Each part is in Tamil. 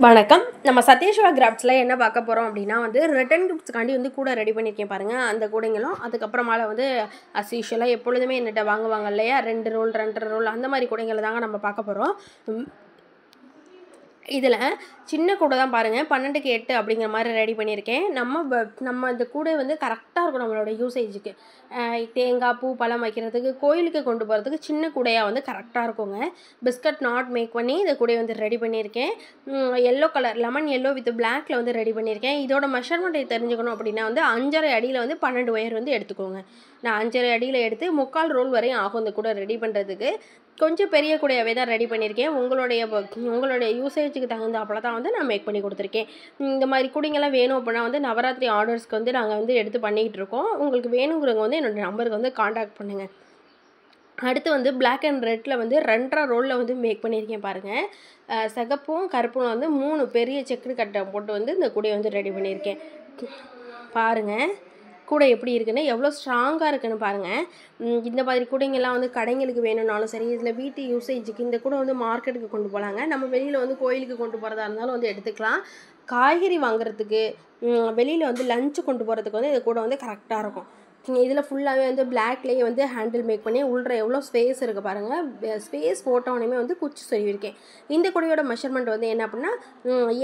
வணக்கம். நம்ம சத்யசிவா கிராஃப்ட்ஸில் என்ன பார்க்க போகிறோம் அப்படின்னா ரிட்டன் கிஃப்ட்ஸ்க்காண்டி கூட ரெடி பண்ணியிருக்கேன் பாருங்கள். அந்த கூடைங்களும் அதுக்கப்புறமால யூஷுவலாக எப்பொழுதுமே என்னட்ட வாங்குவாங்க இல்லையா, 2 ரோல் 2.5 ரோல் அந்த மாதிரி கூடைங்களை தாங்க நம்ம பார்க்க போகிறோம். இதில் சின்ன கூடை தான் பாருங்கள், 12க்கு 8 அப்படிங்கிற மாதிரி ரெடி பண்ணியிருக்கேன். நம்ம இந்த கூடை கரெக்டாக இருக்கும் நம்மளோட யூசேஜுக்கு. தேங்காய் பூ பழம் வைக்கிறதுக்கு, கோயிலுக்கு கொண்டு போகிறதுக்கு சின்ன கூடையாக கரெக்டாக இருக்குங்க. பிஸ்கட் நாட் மேக் பண்ணி இந்த கூடையை ரெடி பண்ணியிருக்கேன். Yellow colour lemon yellow with பிளாக்ல ரெடி பண்ணியிருக்கேன். இதோட மெஷர்மெண்ட்டை தெரிஞ்சுக்கணும் அப்படின்னா 5.5 அடியில் 12 ஒயர் எடுத்துக்கோங்க. நான் 5.5 அடியில் எடுத்து 3/4 ரோல் வரையும் ஆகும் இந்த கூடை ரெடி பண்ணுறதுக்கு. கொஞ்சம் பெரிய கூடையாகவே தான் ரெடி பண்ணியிருக்கேன். உங்களுடைய யூசேஜுக்கு தகுந்தாப்பில் தான் நான் மேக் பண்ணி கொடுத்துருக்கேன். இந்த மாதிரி கூடைங்கெல்லாம் வேணும் அப்படின்னா நவராத்திரி ஆர்டர்ஸ்க்கு நாங்கள் எடுத்து பண்ணிக்கிட்டு இருக்கோம். உங்களுக்கு வேணுங்கிறவங்க என்னோடய நம்பருக்கு காண்டாக்ட் பண்ணுங்கள். அடுத்து பிளாக் அண்ட் ரெட்டில் 2.5 ரோலில் மேக் பண்ணியிருக்கேன் பாருங்கள். சிகப்பும் கருப்பும் 3 பெரிய செக்குடு கட்டை போட்டு இந்த கூடையை ரெடி பண்ணியிருக்கேன். பாருங்கள் கூடை எப்படி இருக்குன்னு, எவ்வளோ ஸ்ட்ராங்காக இருக்குன்னு பாருங்கள். இந்த மாதிரி கூடைங்கெல்லாம் கடைங்களுக்கு வேணும்னாலும் சரி, இதில் வீட்டு யூசேஜுக்கு இந்த கூடை மார்க்கெட்டுக்கு கொண்டு போகலாங்க. நம்ம வெளியில் கோயிலுக்கு கொண்டு போகிறதா இருந்தாலும் எடுத்துக்கலாம். காய்கறி வாங்குறதுக்கு, வெளியில் லஞ்சு கொண்டு போகிறதுக்கு இது கூட கரெக்டாக இருக்கும். இதில் ஃபுல்லாகவே பிளாக்லேயே ஹேண்டில் மேக் பண்ணி உள்ள எவ்வளோ ஸ்பேஸ் இருக்குது பாருங்கள். ஸ்பேஸ் போட்டோன்னே குச்சி சொல்லியிருக்கேன். இந்த கூடையோட மெஷர்மெண்ட் என்ன அப்படின்னா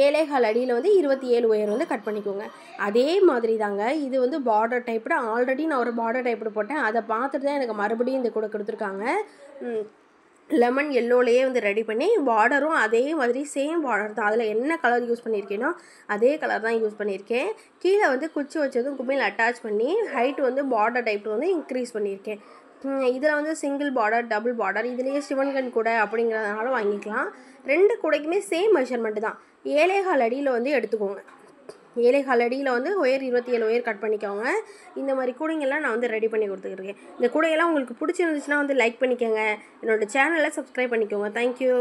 7.25 அடியில் 27 ஒயர் கட் பண்ணிக்கோங்க. அதே மாதிரி தாங்க இது பார்டர் டைப்டு. ஆல்ரெடி நான் ஒரு பார்டர் டைப்டு போட்டேன். அதை பார்த்துட்டு தான் எனக்கு மறுபடியும் இந்த கூடை கொடுத்துருக்காங்க. லெமன் எல்லோலேயே ரெடி பண்ணி பார்டரும் அதே மாதிரி சேம் பார்டர் தான். அதில் என்ன கலர் யூஸ் பண்ணியிருக்கேனோ அதே கலர் தான் யூஸ் பண்ணியிருக்கேன். கீழே குச்சி வச்சதும் கும்மியில் அட்டாச் பண்ணி ஹைட் பார்டர் டைப் இன்க்ரீஸ் பண்ணியிருக்கேன். இதில் சிங்கிள் பார்டர் டபுள் பார்டர், இதுலேயே சிவன்கண் கூடை அப்படிங்கிறதுனால வாங்கிக்கலாம். 2 கூடைக்குமே சேம் மெஷர்மெண்ட்டு தான். 7.25 அடியில் எடுத்துக்கோங்க. 7.25 அடியில் ஒயர் 27 ஒயர் கட் பண்ணிக்கோங்க. இந்த மாதிரி கூடைங்கள்லாம் நான் ரெடி பண்ணி கொடுத்துருக்கேன். இந்த கூடையெல்லாம் உங்களுக்கு பிடிச்சிருந்துச்சுன்னா லைக் பண்ணிக்கோங்க. என்னோடய சேனலை சப்ஸ்கிரைப் பண்ணிக்கோங்க. தேங்க்யூ.